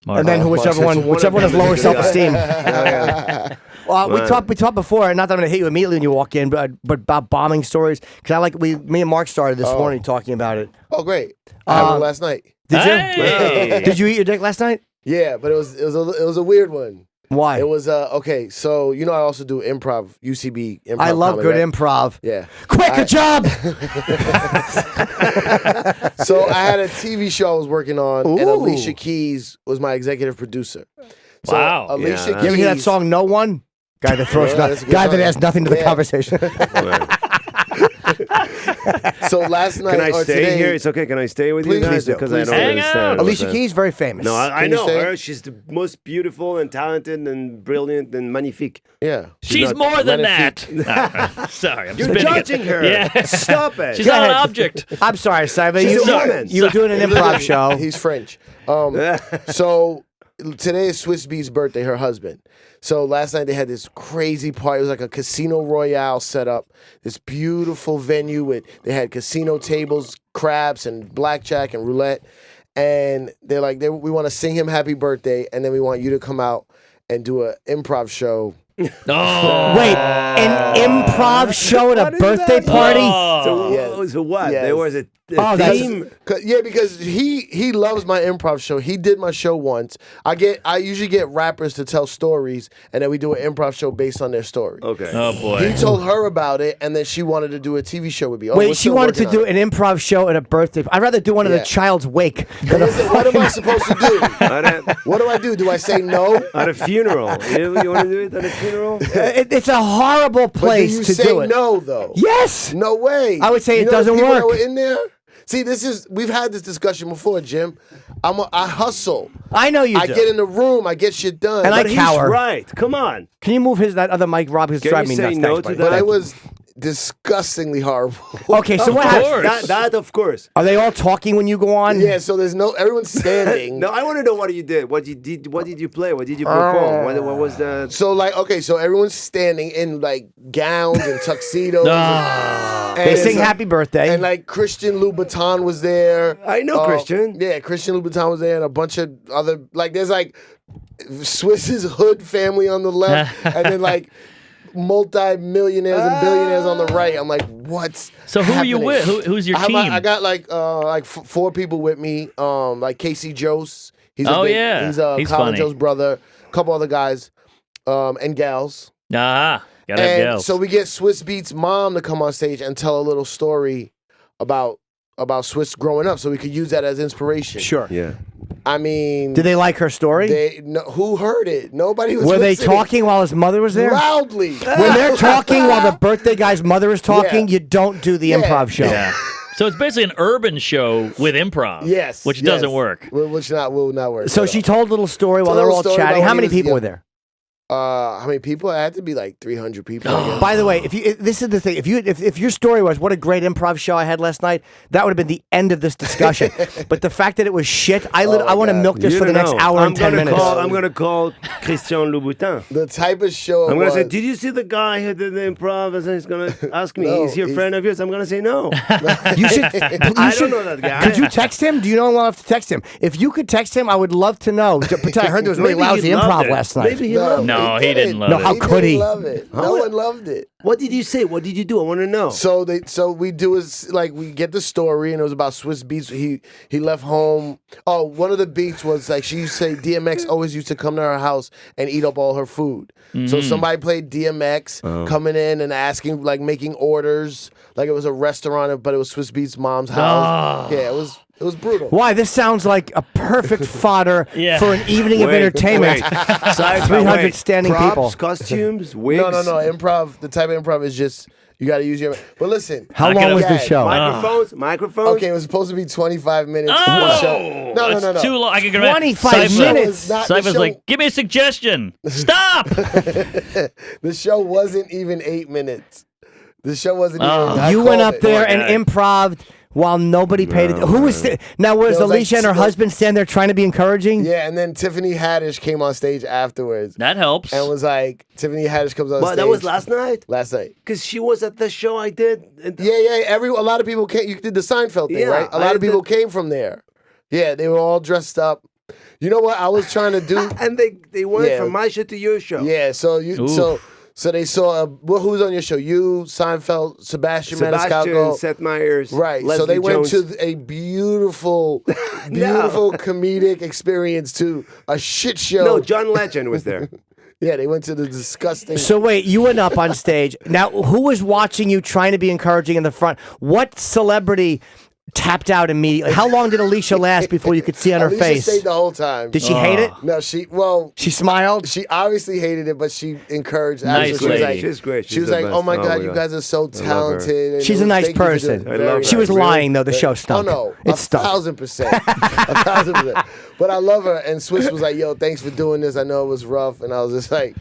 And then whichever one has lower self-esteem. We talked before. Not that I'm gonna hit you immediately when you walk in, but about bombing stories. Because me and Mark started this morning talking about it. Oh, great! I had one last night. Did you? Hey! Did you eat your dick last night? Yeah, but it was a weird one. Why? It was okay. So I also do improv, UCB improv. I love comedy, good right? improv. Yeah. Quick, a job. So I had a TV show I was working on, and Ooh. Alicia Keys was my executive producer. So Wow. Alicia Keys. You ever hear that song, No One? Guy that throws that's a good guy song. that adds nothing to the Yeah. conversation. So last night Can I or stay today, here? It's okay. Can I stay with you Please guys? do. Because Please I don't hang understand. out. Alicia Keys, very famous. No, I Can you know stay? her. She's the most beautiful and talented and brilliant and magnifique. Yeah. She's not more than that. magnifique. Sorry, I'm You're spinning it. judging her. Yeah. Stop it. She's Go not an ahead. object. I'm sorry, Simon. She's You a woman. were doing an improv show. He's French. So today is Swiss Beat's birthday, her husband. So last night they had this crazy party. It was like a Casino Royale set up. This beautiful venue they had casino tables, craps, and blackjack and roulette. And they're like, we want to sing him happy birthday, and then we want you to come out and do an improv show. Oh. Wait, an improv show at a birthday party? So what? Yes. There was a theme? Because he loves my improv show. He did my show once. I usually get rappers to tell stories, and then we do an improv show based on their story. Okay. Oh boy. He told her about it, and then she wanted to do a TV show with me. Wait, she wanted to do an improv show at a birthday. I'd rather do one at a child's wake than What am I supposed to do? What do I do? Do I say no? At a funeral. You want to do it at a funeral? It's a horrible place but to say do it. No, though. Yes. No way. I would say You it know doesn't the people work. that were in there. See, we've had this discussion before, Jim. I hustle. I know you do. I get in the room. I get shit done. And But I cower. he's right. Come on. Can you move that other mic, Rob? Because it's Can driving you me say nuts. no Thanks, to buddy. But it was disgustingly horrible. Okay, so what course. happened? That of course. Are they all talking when you go on? Yeah, so everyone's standing. No, I want to know what you did. What you did? What did you play? What did you perform? What was the? So so everyone's standing in like gowns and tuxedos. They sing happy birthday. And like Christian Louboutin was there. I know Christian. Yeah, Christian Louboutin was there, and a bunch of other there's like Swiss's hood family on the left, and then like multi-millionaires and billionaires on the right. I'm like, what's So who are you happening? with? Who's your team? I got like four people with me. Like Casey Jose. He's Oh, big, yeah. He's He's Colin funny. Joe's brother. A couple other guys, and gals. Gotta have And gals. so we get Swiss Beat's mom to come on stage and tell a little story about Swiss growing up, so we could use that as inspiration. Sure. Yeah. I mean, Did they like her story? who heard it? Nobody was. Were they listening. talking while his mother was there? Loudly. When they're talking while the birthday guy's mother is talking, Yeah. you don't do the improv show. yeah. So it's basically an urban show with improv. Yes, Which yes. doesn't work. Which will not work. So at she all. told a little story while Told a they're little all story chatting. about How when many he was people young. were there? How many people? It had to be like 300 people. I guess. By the way, this is the thing. If your story was what a great improv show I had last night, that would have been the end of this discussion. But the fact that it was shit, I want to milk this for the next hour and 10 minutes. I'm gonna call Christian Louboutin. The type of show I'm gonna was, say, did you see the guy who did the improv? And he's gonna ask me, No, is he a friend of yours? I'm gonna say no. You should. I don't know that guy. Could you text him? Do you know enough to text him? If you could text him, I would love to know. I heard there was really Maybe he lousy loved improv it. last night. Maybe he loved it. No, he didn't love No, it. how could he? Didn't love it. No one loved it. What did you say? What did you do? I want to know. So we do is like we get the story, and it was about Swiss Beatz. He left home. Oh, one of the beats was like she used to say DMX always used to come to her house and eat up all her food. So somebody played DMX coming in and asking, like making orders, like it was a restaurant, but it was Swiss Beat's mom's house. Yeah, it was brutal. Why? This sounds like a perfect fodder Yeah. for an evening of entertainment. 300 standing Props, people. costumes, wigs. No. Improv. The type of improv is just you got to use your. But listen, How I long could- was the Yeah, show? Microphones. okay, it was supposed to be 25 minutes. Oh, The show. No. It's too long. I can 25 Cipha- minutes. The Cipha's show- like, give me a suggestion. Stop. The show wasn't even 8 minutes. The show wasn't even. Oh. I You went called up it. there Poor and guy. improved while nobody paid it. Who was now? Was There was, like, Alicia and her like- husband stand there trying to be encouraging? Yeah, and then Tiffany Haddish came on stage afterwards That helps. and was like, Tiffany Haddish comes on But stage. that was last night. Last night. Because she was at the show I did. Yeah. A lot of people came. You did the Seinfeld thing, Yeah, right? A I lot of did- people came from there. Yeah, they were all dressed up. You know what I was trying to do? And they went Yeah. from my show to your show. Yeah, so they saw who's on your show? You, Seinfeld, Sebastian Maniscalco. Seth Meyers. Right. Leslie so they went Jones. to a beautiful comedic experience to a shit show. No, John Legend was there. Yeah, they went to the disgusting. So wait, you went up on stage. Now, who was watching you trying to be encouraging in the front? What celebrity tapped out immediately? How long did Alicia last before you could see on her Alicia face? stayed the whole time. Did she hate it? No, She smiled. she obviously hated it, but she encouraged. Nice after. She was lady. like, She's great. She was the like, best. "Oh my Oh God, my you God. guys are so talented." And She's a nice thank you for person. doing it. I love her. She was Really? lying though. The show stunk. Oh no, It stunk. 1,000%, 1,000%. But I love her. And Swiss was like, "Yo, thanks for doing this. I know it was rough." And I was just like,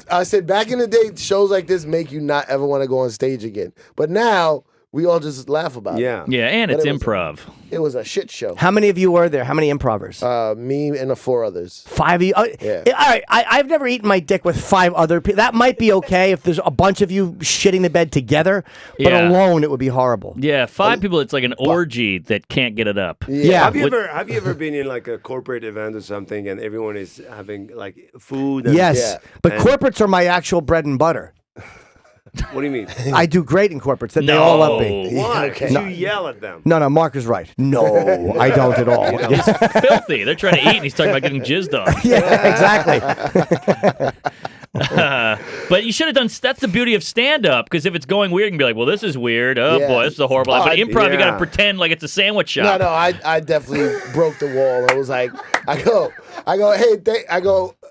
I said, back in the day, shows like this make you not ever want to go on stage again. But now we all just laugh about it. Yeah, and But it's it was- improv. It was a shit show. How many of you were there? How many improvers? Me and the 4 others. 5 of you? Yeah. All right, I've never eaten my dick with 5 other people. That might be okay if there's a bunch of you shitting the bed together, but Yeah. alone it would be horrible. Yeah, 5 people. It's like an orgy that can't get it up. Yeah. Have you ever been in like a corporate event or something and everyone is having like food? And, Yes, but corporates are my actual bread and butter. What do you mean? I do great in corporates. That they all love me. Why? Okay. You yell at them. No, Mark is right. No, I don't at all. He's filthy. They're trying to eat, and he's talking about getting jizzed on. Yeah, exactly. But you should have done. That's the beauty of stand-up, because if it's going weird, you can be like, "Well, this is weird. Oh Yeah. boy, this is a horrible." But improv, you got to Yeah. pretend like it's a sandwich shop. No, I definitely broke the wall. I was like, I go, hey,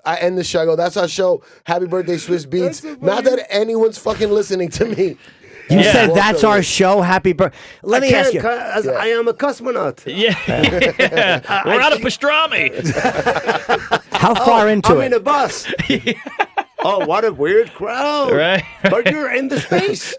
I end the show. I go, that's our show. Happy birthday, Swiss Beatz. Not that anyone's fucking listening to me. You Yeah. said that's our show. Happy birthday. Let me ask you. I am a cosmonaut. Yeah, we're out of pastrami. How far into I'm it? in a bus. Oh, what a weird crowd. Right. But you're in the space.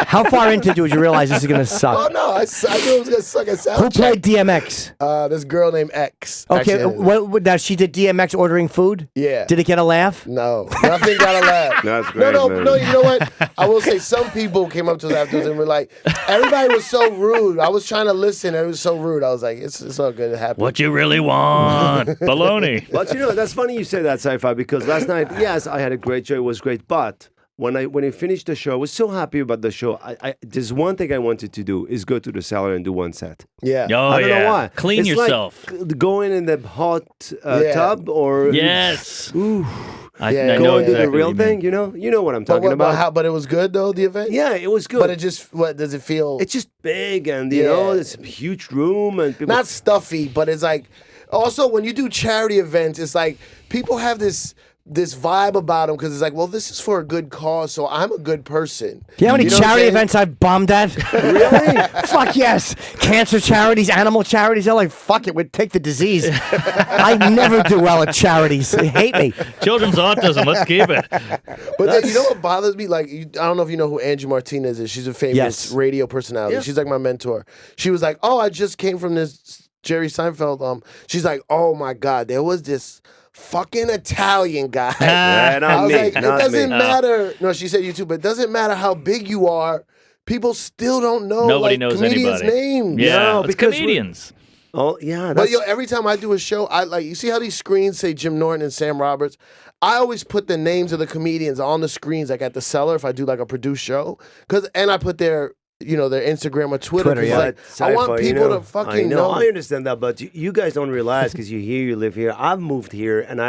How far into it did you realize this is going to Oh suck? no, I knew it was gonna suck at Who sound played DMX? This girl named X. Okay, Actually, now she did DMX ordering food? Yeah. Did it get a laugh? No, nothing got a laugh. That's great, No, man. no. You know what? I will say some people came up to us afterwards and were like, everybody was so rude. I was trying to listen, and it was so rude. I was like, it's all good. It happened. What you really want? Baloney. But you know, that's funny you say that, Cipha, because last night, yes, I had a great show. It was great. But when I finished the show, I was so happy about the show. There's one thing I wanted to do is go to the cellar and do one set. Yeah. Oh, I don't know why. Clean It's yourself. Like going in the hot Yeah. tub or Yes. I Yeah. know go and do exactly the real what you mean. thing. You know what I'm But talking about. but it was good though, the event? Yeah, it was good. But it just, what does it feel? It's just big and you know it's a huge room and people. Not stuffy, but it's like, also when you do charity events, it's like people have this vibe about them because it's like, well, this is for a good cause, so I'm a good person. Do you know how many know what I'm charity saying? events I've bombed at? Really? Fuck yes. Cancer charities, animal charities. They're like, fuck it, we'd take the disease. I never do well at charities. They hate me. Children's autism. Let's keep it. But then, you know what bothers me? Like, I don't know if you know who Angie Martinez is. She's a famous Yes. radio personality. Yeah. She's like my mentor. She was like, oh, I just came from this Jerry Seinfeld. She's like, oh my God, there was this fucking Italian guy. Yeah, not I was me, like, it not doesn't me. matter. No, she said you too, but it doesn't matter how big you are. People still don't know Nobody like, knows comedians' anybody. names. Yeah, No, it's because comedians. Oh yeah, But that's, yo, every time I do a show, I like, you see how these screens say Jim Norton and Sam Roberts? I always put the names of the comedians on the screens, like at the cellar, if I do like a produced show, and I put their Instagram or Twitter. 'cause, yeah. like, I want Cipha, people to fucking know. I understand that, but you guys don't realize because you live here. I've moved here, and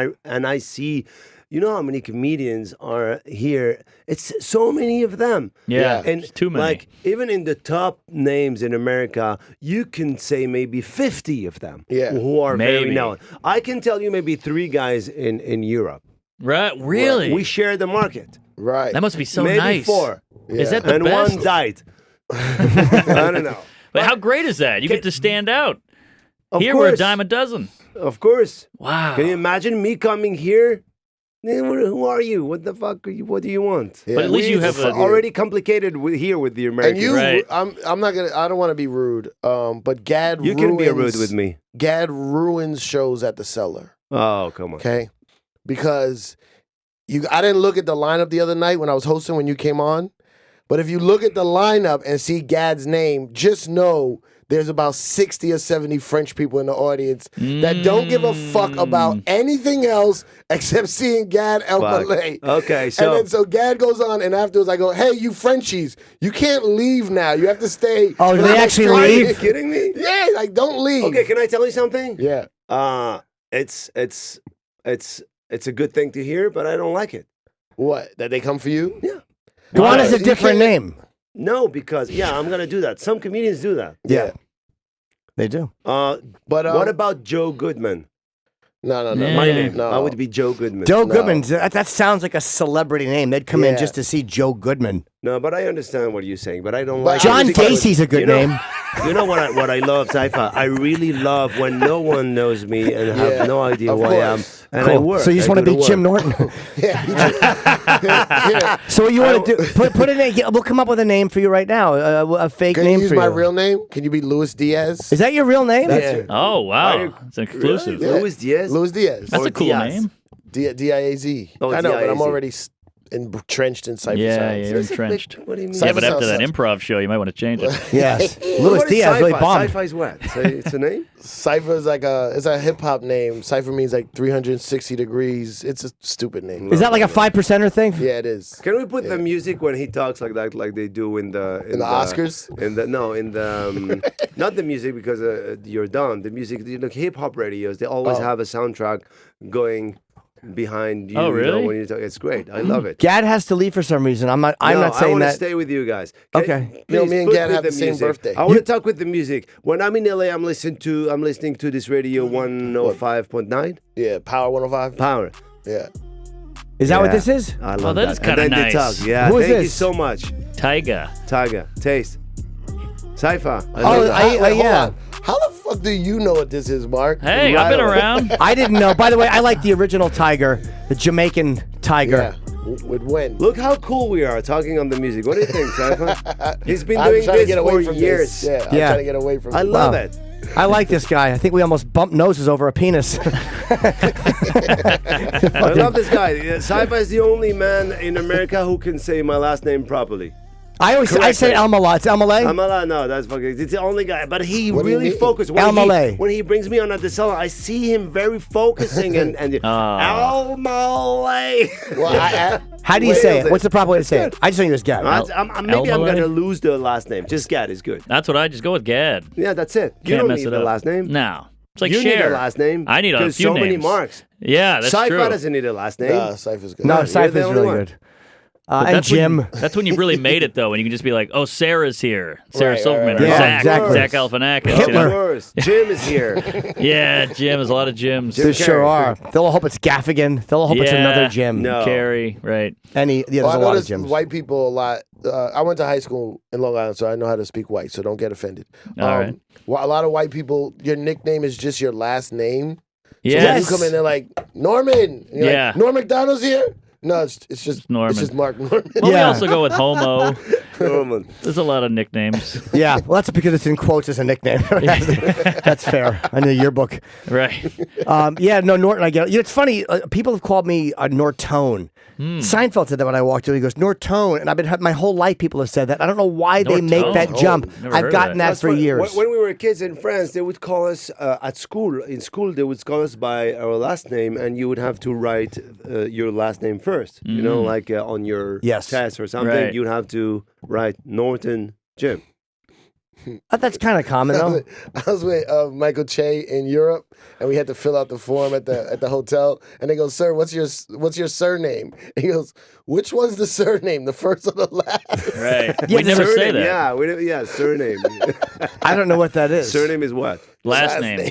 I see. You know how many comedians are here? It's so many of them. Yeah, and it's too many. Like even in the top names in America, you can say maybe 50 of them. Yeah. who are very Maybe. known. I can tell you maybe 3 guys in Europe. Right? Really? We share the market. Right. That must be so maybe nice. 4, Is that the and best? one died. I don't know. But how great is that? You get to stand out. Of Here course, we're a dime a dozen. Of course. Wow. Can you imagine me coming here? Who are you? What the fuck? What do you want? Yeah. But at least you have It's a already complicated here with the And Americans. you, Right. I'm not gonna. I don't want to be rude. But Gad, You can be rude with me. Gad ruins shows at the cellar. Oh, come on. Okay, because I didn't look at the lineup the other night when I was hosting when you came on. But if you look at the lineup and see Gad's name, just know there's about 60 or 70 French people in the audience that don't give a fuck about anything else except seeing Gad Elmaleh. Okay, so And then so Gad goes on, and afterwards I go, hey, you Frenchies, you can't leave now. You have to stay. Oh, do for they the actually next are you leave? kidding me? Yeah, like don't leave. Okay, can I tell you something? Yeah. It's a good thing to hear, but I don't like it. What? That they come for you? Yeah. Guan is a You different can't- name. No, because I'm gonna do that. Some comedians do that. Yeah. They do. But What about Joe Goodman? No. Yeah. My name. No. I would be Joe Goodman. Joe No. Goodman, that sounds like a celebrity name. They'd come in Yeah. just to see Joe Goodman. No, but I understand what you're saying. But I don't But like. John it because, Gacy's a good you know, name. You know what I love, Cipha? I really love when no one knows me and have no idea who I am, and I work. So you just want to be Jim Norton. So what you want to do? Put a name. We'll come up with a name for you right now. A fake Can name you use for my you. real name? Can you be Luis Diaz? Is that your real name? Yeah. Oh wow, it's exclusive. Yeah. Luis Diaz? Luis Diaz. That's a cool Diaz. name. D-I-A-Z. Oh, I know, but I'm D-I-A-Z. already entrenched in Cipha Yeah, sounds. you're entrenched. What do you mean? Yeah, but Cipha after that sounds- improv show, you might want to change it. Yes. What Luis is Diaz really Cipha? bombed. Cipha is what? It's a name? Cipha is like it's a hip hop name. Cipha means like 360 degrees. It's a stupid name. Is that like a 5%er thing? Yeah, it is. Can we put the music when he talks like that, like they do in the Oscars? Not the music because you're done. The music, hip hop radios, they always have a soundtrack going behind you. Oh, You know, really? when you talk. It's great. I love it. Gad has to leave for some reason. I'm not I saying want to that. stay with you guys. Okay. You know, Please me and put Gad with have the same music. birthday. I want to talk with the music. When I'm in LA, I'm listening to this radio 105.9 Yeah, Power 105. Power. Yeah. Is that what this is? I love that is And kinda then they nice. talk. Yeah, Who is thank you this? so much. Tyga. Tiger, taste. Cipha. Oh, Hold yeah. on. How the fuck do you know what this is, Mark? Hey, I've been around. I didn't know. By the way, I like the original Tiger, the Jamaican Tiger. Yeah. With when? Look how cool we are talking on the music. What do you think, Cipha? He's been I'm doing trying to this get for away from years. this. Yeah, I'm Yeah. trying to get away from I this. love Wow. it. I like this guy. I think we almost bumped noses over a penis. I love this guy. Cipha is the only man in America who can say my last name properly. I say Elmaleh. It's Elmaleh. Amala, no, that's fucking. It's the only guy, but he What do you really mean? focused. Elmaleh. When he brings me on at the salon, I see him very focusing and Elmaleh. Well, How do you Wait, say it? it's What's the proper way to say good. it? I just know you as Gad. Maybe I'm Elmaleh? gonna lose the last name. Just Gad is good. That's what I just go with Gad. Yeah, that's it. You Can't don't mess need it the up. last name. No. It's like You Cher. need a last name. I need a There's few so many names. marks. Yeah, that's Cipha true. doesn't need a last name. Cipha's good. No, you're the Cipha's only really one. good. But And that's Jim. That's when you've really made it, though, when you can just be like, oh, Sarah's here. Sarah Right, Silverman. right, Or right. Yeah, Zach. exactly. Zach Galifianakis. you Hitler. know? Of course. Jim is here. Yeah, Jim. There's a lot of Jims. There sure Carrey. are. They'll all hope it's Gaffigan. They'll all hope it's Yeah. another Jim. No. Carrie, right. Yeah, Well, there's I a lot of noticed Jims. white people a lot. I went to high school in Long Island, so I know how to speak white. So don't get offended. All right. Well, a lot of white people, your nickname is just your last name. So when Yes. you come in, they're like Norman. And you're Yeah. like, Norm Macdonald's here. No, it's just Norman. It's just Mark Norman. Well, we Yeah. also go with homo. Norman. There's a lot of nicknames. Yeah, well, that's because it's in quotes as a nickname. That's fair. In the yearbook. Right. Yeah, no, Norton, I get it. You know, it's funny. People have called me a Nortone. Seinfeld said that when I walked in. He goes, Nortone. And I've been my whole life, people have said that. I don't know why they make that Nortone. jump. Never heard I've of gotten that. that That's for funny. years. When we were kids in France, they would call us at school. In school, they would call us by our last name, and you would have to write your last name first. You know, like on your Yes. test or something, Right. you'd have to write Norton Jim. That's kind of common, though. I was with Michael Che in Europe, and we had to fill out the form at the hotel. And they go, "Sir, what's your surname?" And he goes, "Which one's the surname? The first or the last?" Right. Yeah, we never say Surname, that. yeah, surname. I don't know what that is. Surname is what? Last name.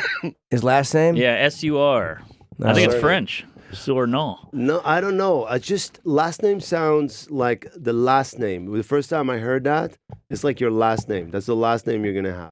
His last name? Yeah, S-U-R. I think it's Surname. French. Surnom. No, I don't know. I just last name sounds like the last name. The first time I heard that, it's like your last name. That's the last name you're gonna have.